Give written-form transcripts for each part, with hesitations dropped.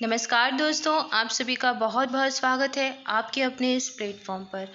नमस्कार दोस्तों, आप सभी का बहुत बहुत स्वागत है आपके अपने इस प्लेटफॉर्म पर।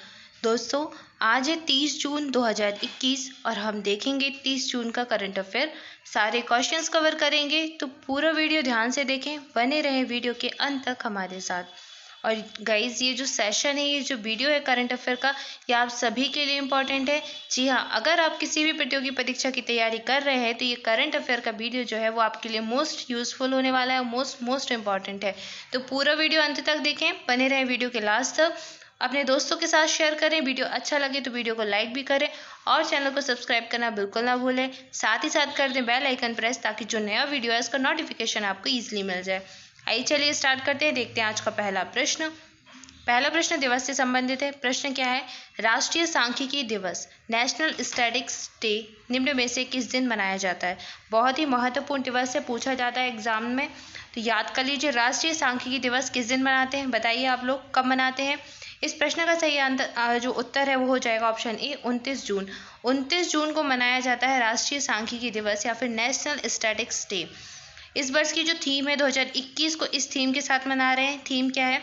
दोस्तों, आज है 30 जून 2021 और हम देखेंगे 30 जून का करंट अफेयर। सारे क्वेश्चंस कवर करेंगे, तो पूरा वीडियो ध्यान से देखें, बने रहें वीडियो के अंत तक हमारे साथ। और गाइज, ये जो सेशन है, ये जो वीडियो है करंट अफेयर का, ये आप सभी के लिए इम्पोर्टेंट है। जी हाँ, अगर आप किसी भी प्रतियोगी परीक्षा की तैयारी कर रहे हैं तो ये करंट अफेयर का वीडियो जो है वो आपके लिए मोस्ट यूजफुल होने वाला है, मोस्ट इम्पॉर्टेंट है। तो पूरा वीडियो अंत तक देखें, बने रहें वीडियो के लास्ट तक। अपने दोस्तों के साथ शेयर करें, वीडियो अच्छा लगे तो वीडियो को लाइक भी करें और चैनल को सब्सक्राइब करना बिल्कुल ना भूलें। साथ ही साथ कर दें बेल आइकन प्रेस, ताकि जो नया वीडियो है उसका नोटिफिकेशन आपको ईजिली मिल जाए। आइए चलिए स्टार्ट करते हैं। देखते हैं आज का पहला प्रश्न दिवस से संबंधित है। प्रश्न क्या है? राष्ट्रीय सांख्यिकी दिवस, नेशनल स्टैटिस्टिक्स डे, निम्न में से किस दिन मनाया जाता है? बहुत ही महत्वपूर्ण दिवस से पूछा जाता है एग्जाम में, तो याद कर लीजिए। राष्ट्रीय सांख्यिकी दिवस किस दिन मनाते हैं? बताइए आप लोग कब मनाते हैं? इस प्रश्न का सही जो उत्तर है वो हो जाएगा ऑप्शन ए, 29 जून। 29 जून को मनाया जाता है राष्ट्रीय सांख्यिकी दिवस या फिर नेशनल स्टैटिस्टिक्स डे। इस वर्ष की जो थीम है 2021 को इस थीम के साथ मना रहे हैं। थीम क्या है?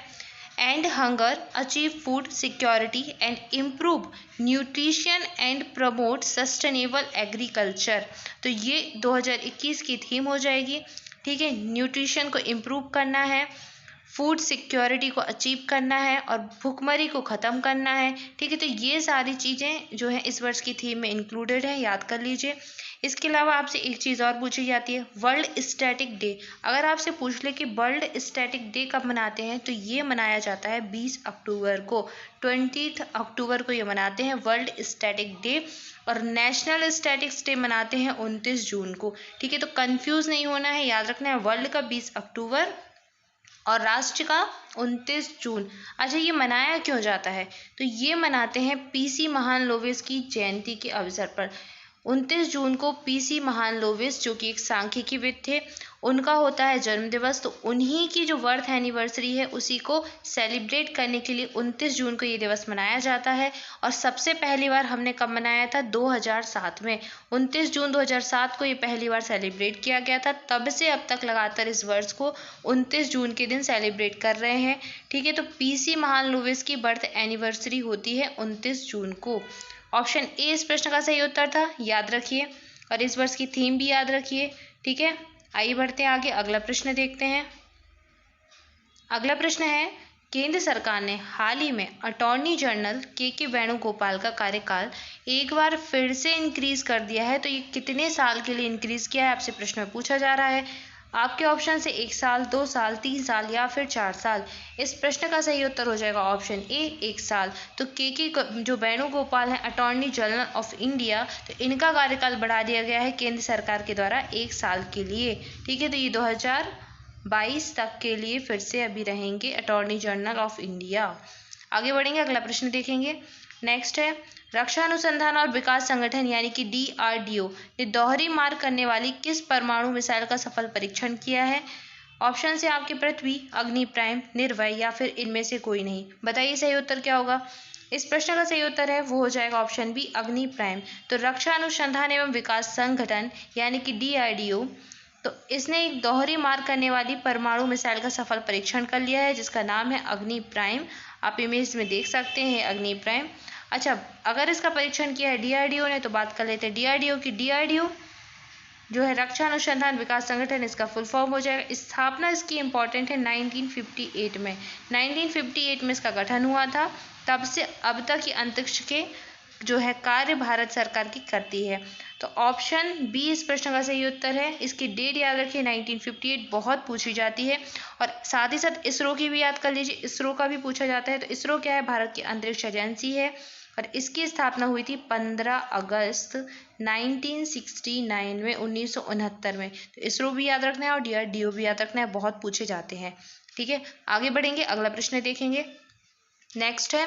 And hunger, achieve food security and improve nutrition and promote sustainable agriculture. तो ये 2021 की थीम हो जाएगी। ठीक है, न्यूट्रिशन को इम्प्रूव करना है, फूड सिक्योरिटी को अचीव करना है और भुखमरी को ख़त्म करना है। ठीक है, तो ये सारी चीज़ें जो है इस वर्ष की थीम में इंक्लूडेड है, याद कर लीजिए। इसके अलावा आपसे एक चीज़ और पूछी जाती है, वर्ल्ड स्टैटिक डे। अगर आपसे पूछ ले कि वर्ल्ड स्टैटिक डे कब मनाते हैं, तो ये मनाया जाता है 20 अक्टूबर को। 20 अक्टूबर को ये मनाते हैं वर्ल्ड स्टैटिक डे। और नेशनल स्टैटिक्स डे मनाते हैं 29 जून को। ठीक है, तो कंफ्यूज नहीं होना है, याद रखना है वर्ल्ड का 20 अक्टूबर और राष्ट्र का 29 जून। अच्छा, ये मनाया क्यों जाता है? तो ये मनाते हैं पीसी महालनोबिस की जयंती के अवसर पर। 29 जून को पीसी महालनोबिस, जो कि एक सांख्यिकीविद थे, उनका होता है जन्मदिवस। तो उन्हीं की जो बर्थ एनिवर्सरी है उसी को सेलिब्रेट करने के लिए 29 जून को ये दिवस मनाया जाता है। और सबसे पहली बार हमने कब मनाया था? 2007 में। 29 जून 2007 को ये पहली बार सेलिब्रेट किया गया था। तब से अब तक लगातार इस वर्ष को 29 जून के दिन सेलिब्रेट कर रहे हैं। ठीक है, तो पीसी महालनोबिस की बर्थ एनिवर्सरी होती है 29 जून को। ऑप्शन ए इस प्रश्न का सही उत्तर था, याद रखिए। और इस वर्ष की थीम भी याद रखिए। ठीक है, आइए बढ़ते हैं आगे, अगला प्रश्न देखते हैं। अगला प्रश्न है, केंद्र सरकार ने हाल ही में अटॉर्नी जनरल के वेणुगोपाल का कार्यकाल एक बार फिर से इंक्रीज कर दिया है। तो ये कितने साल के लिए इंक्रीज किया है, आपसे प्रश्न में पूछा जा रहा है। आपके ऑप्शन से 1 साल, 2 साल, 3 साल या फिर 4 साल। इस प्रश्न का सही उत्तर हो जाएगा ऑप्शन ए, 1 साल। तो के जो वेणुगोपाल हैं, अटॉर्नी जनरल ऑफ इंडिया, तो इनका कार्यकाल बढ़ा दिया गया है केंद्र सरकार के द्वारा 1 साल के लिए। ठीक है, तो ये 2022 तक के लिए फिर से अभी रहेंगे अटॉर्नी जनरल ऑफ इंडिया। आगे बढ़ेंगे, अगला प्रश्न देखेंगे। नेक्स्ट है, रक्षा अनुसंधान और विकास संगठन यानी कि DRDO ने दोहरी मार करने वाली किस परमाणु मिसाइल का सफल परीक्षण किया है? ऑप्शन से आपके पृथ्वी, अग्नि प्राइम, निर्भय या फिर इनमें से कोई नहीं। बताइए सही उत्तर क्या होगा? इस प्रश्न का सही उत्तर है वो हो जाएगा ऑप्शन बी, अग्नि प्राइम। तो रक्षा अनुसंधान एवं विकास संगठन यानी कि DRDO, तो इसने एक दोहरी मार करने वाली परमाणु मिसाइल का सफल परीक्षण कर लिया है, जिसका नाम है अग्नि प्राइम। आप इमेज में देख सकते हैं अग्नि प्राइम। अच्छा, अगर इसका परीक्षण किया है DRDO ने, तो बात कर लेते हैं DRDO की। DRDO जो है रक्षा अनुसंधान विकास संगठन, इसका फुल फॉर्म हो जाएगा। स्थापना इसकी इंपॉर्टेंट है 1958 में। 1958 में इसका गठन हुआ था। तब से अब तक ये अंतरिक्ष के जो है कार्य भारत सरकार की करती है। तो ऑप्शन बी इस प्रश्न का सही उत्तर है। इसकी डेट याद रखिए, 1958 बहुत पूछी जाती है। और साथ ही साथ इसरो की भी याद कर लीजिए, इसरो का भी पूछा जाता है। तो इसरो क्या है? भारत की अंतरिक्ष एजेंसी है और इसकी स्थापना हुई थी 15 अगस्त 1969 में, 1969 में। तो इसरो भी याद रखना है और DRDO भी याद रखना है, बहुत पूछे जाते हैं। ठीक है, आगे बढ़ेंगे, अगला प्रश्न देखेंगे। नेक्स्ट है,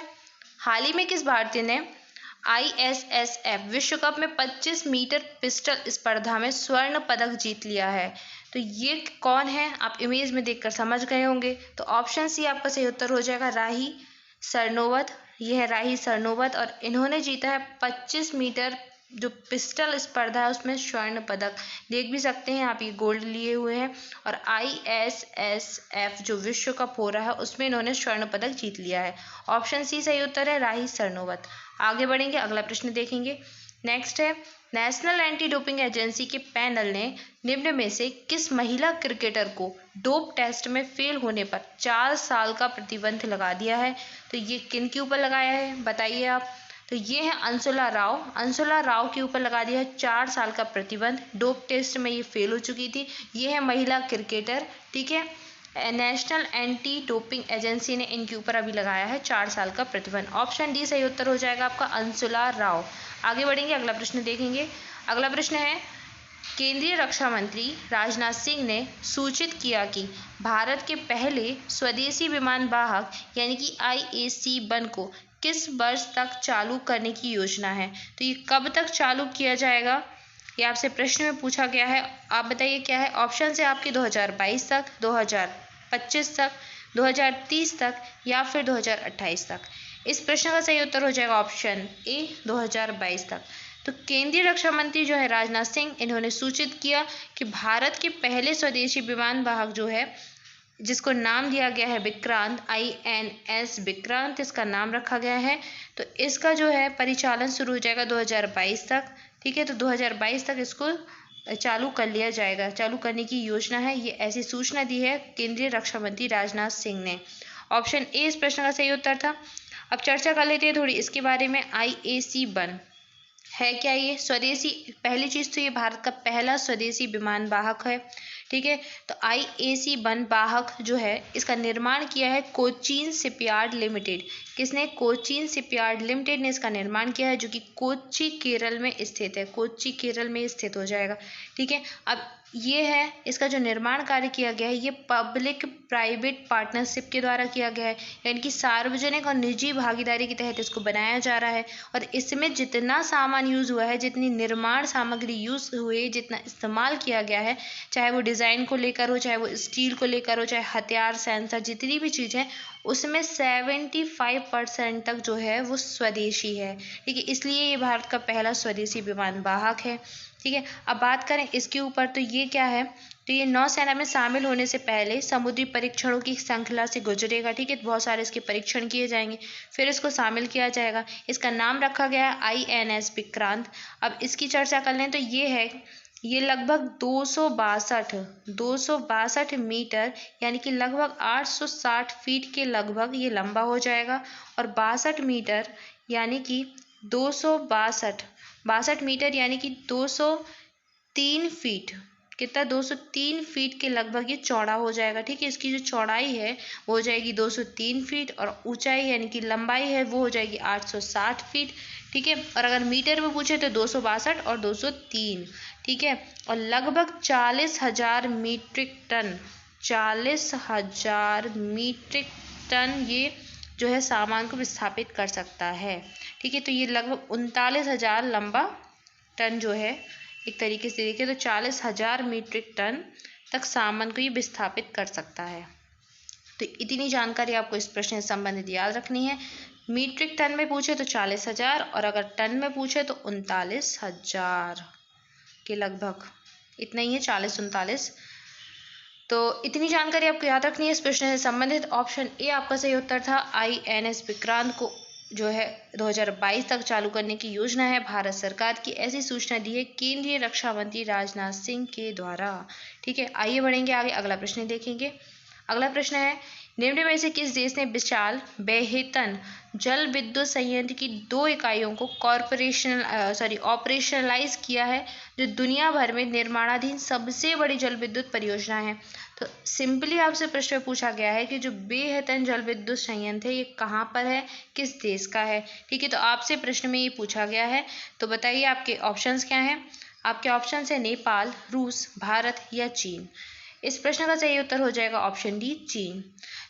हाल ही में किस भारतीय ने ISSF विश्व कप में 25 मीटर पिस्टल स्पर्धा में स्वर्ण पदक जीत लिया है? तो ये कौन है, आप इमेज में देखकर समझ गए होंगे। तो ऑप्शन सी आपका सही उत्तर हो जाएगा, राही सरनोबत। यह है राही सरनोबत और इन्होंने जीता है 25 मीटर जो पिस्टल स्पर्धा है उसमें स्वर्ण पदक, देख भी सकते हैं आप, ये गोल्ड लिए हुए हैं। और ISSF जो विश्व कप हो रहा है उसमें इन्होंने स्वर्ण पदक जीत लिया है। ऑप्शन सी सही उत्तर है, राही सरनोबत। आगे बढ़ेंगे, अगला प्रश्न देखेंगे। नेक्स्ट है, नेशनल एंटी डोपिंग एजेंसी के पैनल ने निम्न में से किस महिला क्रिकेटर को डोप टेस्ट में फेल होने पर 4 साल का प्रतिबंध लगा दिया है? तो ये किन के ऊपर लगाया है बताइए आप। तो ये है अंशुला राव। अंशुला राव के ऊपर लगा दिया है 4 साल का प्रतिबंध, डोप टेस्ट में ये फेल हो चुकी थी। ये है महिला क्रिकेटर, ठीक है। नेशनल एंटी डोपिंग एजेंसी ने इनके ऊपर अभी लगाया है 4 साल का प्रतिबंध। ऑप्शन डी सही उत्तर हो जाएगा आपका, अंशुला राव। आगे बढ़ेंगे, अगला प्रश्न देखेंगे। अगला प्रश्न है, केंद्रीय रक्षा मंत्री राजनाथ सिंह ने सूचित किया कि भारत के पहले स्वदेशी विमान वाहक यानी कि IAC-1 को किस वर्ष तक चालू करने की योजना है? तो ये कब तक चालू किया जाएगा, ये आपसे प्रश्न में पूछा गया है। आप बताइए क्या है। ऑप्शन है आपके 2022 तक, 2025 तक, 2030 तक या फिर 2028 तक। इस प्रश्न का सही उत्तर हो जाएगा ऑप्शन ए, 2022 तक। तो केंद्रीय रक्षा मंत्री जो है राजनाथ सिंह, इन्होंने सूचित किया कि भारत के पहले स्वदेशी विमान वाहक जो है, जिसको नाम दिया गया है विक्रांत, INS विक्रांत इसका नाम रखा गया है, तो इसका जो है परिचालन शुरू हो जाएगा 2022 तक, ठीक है। तो 2022 तक इसको चालू कर लिया जाएगा, चालू करने की योजना है, ये ऐसी सूचना दी है केंद्रीय रक्षा मंत्री राजनाथ सिंह ने। ऑप्शन ए इस प्रश्न का सही उत्तर था। अब चर्चा कर लेते हैं थोड़ी इसके बारे में। IAC-1 है क्या? ये स्वदेशी, पहली चीज तो ये भारत का पहला स्वदेशी विमान वाहक है, ठीक है। तो IAC-1 वाहक जो है इसका निर्माण किया है कोचीन शिपयार्ड लिमिटेड। किसने? कोचीन शिपयार्ड लिमिटेड ने इसका निर्माण किया है, जो कि कोच्चि केरल में स्थित है, कोच्चि केरल में स्थित हो जाएगा, ठीक है। अब ये है, इसका जो निर्माण कार्य किया गया है ये पब्लिक प्राइवेट पार्टनरशिप के द्वारा किया गया है, यानी कि सार्वजनिक और निजी भागीदारी के तहत इसको बनाया जा रहा है। और इसमें जितना सामान यूज़ हुआ है, जितनी निर्माण सामग्री यूज़ हुई, जितना इस्तेमाल किया गया है, चाहे वो डिज़ाइन को लेकर हो, चाहे वो स्टील को लेकर हो, चाहे हथियार, सेंसर, जितनी भी चीज़ है उसमें 75% तक जो है वो स्वदेशी है, ठीक है। इसलिए ये भारत का पहला स्वदेशी विमान वाहक है, ठीक है। अब बात करें इसके ऊपर, तो ये क्या है, तो ये नौसेना में शामिल होने से पहले समुद्री परीक्षणों की श्रृंखला से गुजरेगा, ठीक है। तो बहुत सारे इसके परीक्षण किए जाएंगे, फिर इसको शामिल किया जाएगा। इसका नाम रखा गया है INS विक्रांत। अब इसकी चर्चा कर लें तो ये है, ये लगभग 262 मीटर यानी कि लगभग 860 फीट के लगभग ये लंबा हो जाएगा। और 62 मीटर यानी कि 262 मीटर यानी कि 203 फीट, कितना? 203 फीट के लगभग ये चौड़ा हो जाएगा, ठीक है। इसकी जो चौड़ाई है वो हो जाएगी 203 फीट और ऊंचाई यानी कि लंबाई है वो हो जाएगी 860 फीट, ठीक है। और अगर मीटर में पूछे तो 262 और 203, ठीक है। और लगभग 40,000 मीट्रिक टन, 40,000 मीट्रिक टन ये जो है सामान को विस्थापित कर सकता है, ठीक है। तो ये लगभग 39,000 लंबा टन जो है, एक तरीके से देखें तो 40,000 मीट्रिक टन तक सामान को ये विस्थापित कर सकता है। तो इतनी जानकारी आपको इस प्रश्न से संबंधित याद रखनी है। मीट्रिक टन में पूछे तो 40,000 और अगर टन में पूछे तो 39,000 के लगभग, इतना ही है, 40-39। तो इतनी जानकारी आपको याद रखनी है इस प्रश्न से संबंधित। ऑप्शन ए आपका सही उत्तर था। INS विक्रांत को जो है 2022 तक चालू करने की योजना है भारत सरकार की, ऐसी सूचना दी है केंद्रीय रक्षा मंत्री राजनाथ सिंह के द्वारा, ठीक है। आइए बढ़ेंगे आगे, अगला प्रश्न देखेंगे। अगला प्रश्न है, निम्न में से किस देश ने विशाल बेहेतन जल विद्युत संयंत्र की 2 इकाइयों को ऑपरेशनलाइज किया है, जो दुनिया भर में निर्माणाधीन सबसे बड़ी जल विद्युत परियोजना है? तो सिंपली आपसे प्रश्न पूछा गया है कि जो बेहतन जल विद्युत संयंत्र है ये कहाँ पर है, किस देश का है, ठीक है। तो आपसे प्रश्न में ये पूछा गया है, तो बताइए आपके ऑप्शंस क्या हैं। आपके ऑप्शंस है नेपाल, रूस, भारत या चीन। इस प्रश्न का सही उत्तर हो जाएगा ऑप्शन डी, चीन।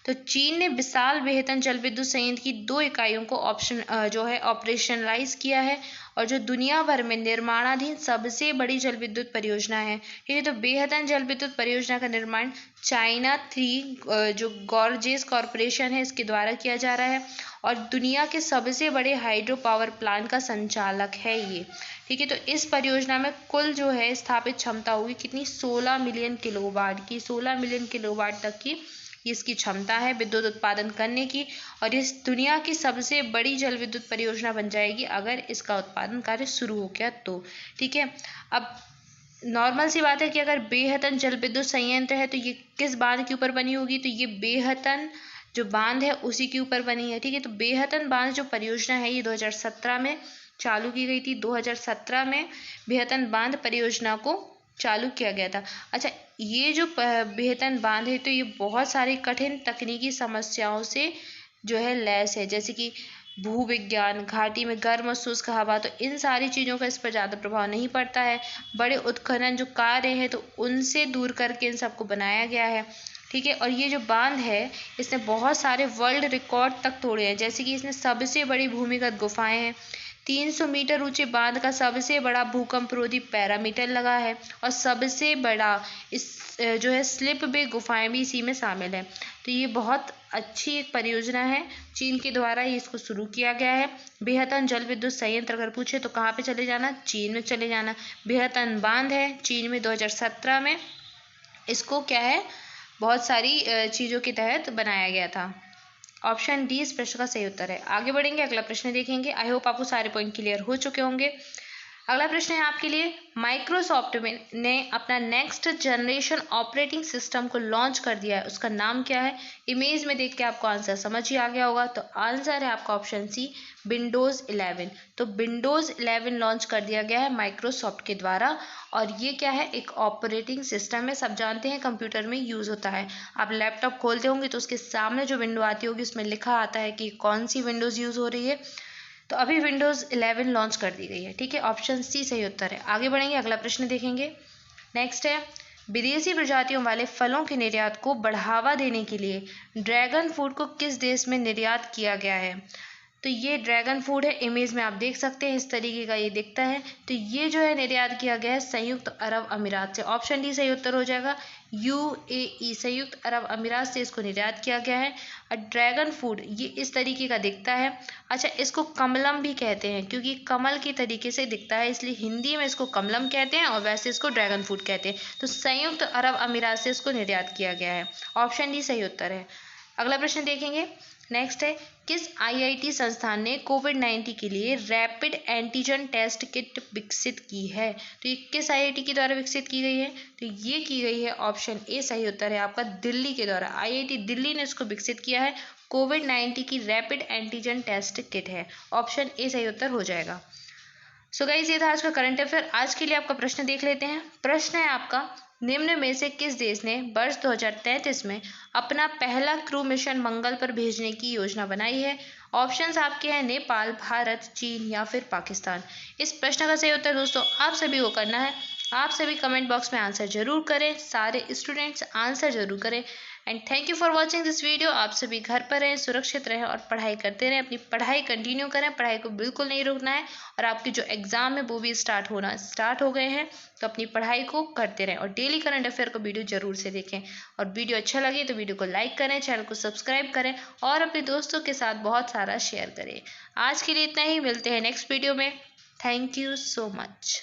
तो चीन ने विशाल बेहतन जल विद्युत संयंत्र की 2 इकाइयों को ऑपरेशनलाइज किया है और जो दुनिया भर में निर्माणाधीन सबसे बड़ी जल विद्युत परियोजना है, ठीक है। तो बेहतन जल विद्युत परियोजना का निर्माण चाइना 3 जो गॉर्जेस कॉरपोरेशन है इसके द्वारा किया जा रहा है और दुनिया के सबसे बड़े हाइड्रो पावर प्लांट का संचालक है ये, ठीक है। तो इस परियोजना में कुल जो है स्थापित क्षमता होगी कितनी, 16 मिलियन किलोवाट की, 16 मिलियन किलोवाट तक की इसकी क्षमता है विद्युत उत्पादन करने की। और इस दुनिया की सबसे बड़ी जल विद्युत परियोजना बन जाएगी अगर इसका उत्पादन कार्य शुरू हो गया तो, ठीक है। अब नॉर्मल सी बात है कि अगर बेहतन जल विद्युत संयंत्र है तो ये किस बांध के ऊपर बनी होगी, तो ये बेहतन जो बांध है उसी के ऊपर बनी है, ठीक है। तो बेहतन बांध जो परियोजना है ये 2017 में चालू की गई थी। 2017 में बेहतन बांध परियोजना को चालू किया गया था। अच्छा, ये जो बेहतन बांध है तो ये बहुत सारी कठिन तकनीकी समस्याओं से जो है लैस है, जैसे कि भूविज्ञान, घाटी में गर्म और शुष्क हवा, तो इन सारी चीज़ों का इस पर ज़्यादा प्रभाव नहीं पड़ता है। बड़े उत्खनन जो कार्य हैं तो उनसे दूर करके इन सबको बनाया गया है, ठीक है। और ये जो बांध है इसने बहुत सारे वर्ल्ड रिकॉर्ड तक तोड़े हैं, जैसे कि इसने सबसे बड़ी भूमिगत गुफाएं हैं, 300 मीटर ऊंचे बांध का सबसे बड़ा भूकंपरोधी पैरामीटर लगा है, और सबसे बड़ा इस जो है स्लिप वे गुफाएं भी इसी में शामिल है। तो ये बहुत अच्छी एक परियोजना है, चीन के द्वारा ही इसको शुरू किया गया है। बेहतन जल विद्युत संयंत्र अगर पूछे तो कहाँ पे चले जाना, चीन में चले जाना। बेहतन बांध है चीन में 2017 में, इसको क्या है बहुत सारी चीज़ों के तहत बनाया गया था। ऑप्शन डी इस प्रश्न का सही उत्तर है। आगे बढ़ेंगे, अगला प्रश्न देखेंगे। आई होप आपको सारे पॉइंट क्लियर हो चुके होंगे। अगला प्रश्न है आपके लिए, माइक्रोसॉफ्ट ने अपना नेक्स्ट जनरेशन ऑपरेटिंग सिस्टम को लॉन्च कर दिया है, उसका नाम क्या है। इमेज में देख के आपको आंसर समझ ही आ गया होगा, तो आंसर है आपका ऑप्शन सी, विंडोज़ 11। तो विंडोज़ 11 लॉन्च कर दिया गया है माइक्रोसॉफ्ट के द्वारा, और ये क्या है, एक ऑपरेटिंग सिस्टम है। सब जानते हैं कंप्यूटर में यूज़ होता है। आप लैपटॉप खोलते होंगे तो उसके सामने जो विंडो आती होगी उसमें लिखा आता है कि कौन सी विंडोज़ यूज़ हो रही है। तो अभी विंडोज़ 11 लॉन्च कर दी गई है, ठीक है। ऑप्शन सी सही उत्तर है। आगे बढ़ेंगे, अगला प्रश्न देखेंगे। नेक्स्ट है, विदेशी प्रजातियों वाले फलों के निर्यात को बढ़ावा देने के लिए ड्रैगन फ्रूट को किस देश में निर्यात किया गया है। तो ये ड्रैगन फ्रूट है, इमेज में आप देख सकते हैं इस तरीके का ये दिखता है। तो ये जो है निर्यात किया गया है संयुक्त अरब अमीरात से। ऑप्शन डी सही उत्तर हो जाएगा, यूएई, संयुक्त अरब अमीरात से इसको निर्यात किया गया है। और ड्रैगन फ्रूट ये इस तरीके का दिखता है। अच्छा, इसको कमलम भी कहते हैं क्योंकि कमल के तरीके से दिखता है, इसलिए हिंदी में इसको कमलम कहते हैं और वैसे इसको ड्रैगन फ्रूट कहते हैं। तो संयुक्त अरब अमीरात से इसको निर्यात किया गया है। ऑप्शन डी सही उत्तर है। अगला प्रश्न देखेंगे। नेक्स्ट है, किस आईआईटी संस्थान ने कोविड-19 के लिए रैपिड एंटीजन टेस्ट किट विकसित की है। तो ये किस आईआईटी के द्वारा विकसित की गई है, तो ये की गई है, ऑप्शन ए सही उत्तर है आपका, दिल्ली के द्वारा। आईआईटी दिल्ली ने इसको विकसित किया है। कोविड-19 की रैपिड एंटीजन टेस्ट किट है, ऑप्शन ए सही उत्तर हो जाएगा। सो गाइस, ये था आज का करंट अफेयर। आज के लिए आपका प्रश्न देख लेते हैं। प्रश्न है आपका, निम्न में से किस देश ने वर्ष 2033 में अपना पहला क्रू मिशन मंगल पर भेजने की योजना बनाई है। ऑप्शंस आपके हैं नेपाल, भारत, चीन या फिर पाकिस्तान। इस प्रश्न का सही उत्तर दोस्तों आप सभी को करना है। आप सभी कमेंट बॉक्स में आंसर जरूर करें, सारे स्टूडेंट्स आंसर जरूर करें। And thank you for watching this video. आप सभी घर पर रहें, सुरक्षित रहें और पढ़ाई करते रहें। अपनी पढ़ाई कंटिन्यू करें, पढ़ाई को बिल्कुल नहीं रोकना है। और आपके जो एग्ज़ाम है वो भी स्टार्ट हो गए हैं, तो अपनी पढ़ाई को करते रहें और डेली करंट अफेयर को वीडियो जरूर से देखें। और वीडियो अच्छा लगे तो वीडियो को लाइक करें, चैनल को सब्सक्राइब करें और अपने दोस्तों के साथ बहुत सारा शेयर करें। आज के लिए इतना ही, मिलते हैं नेक्स्ट वीडियो में। Thank you so much.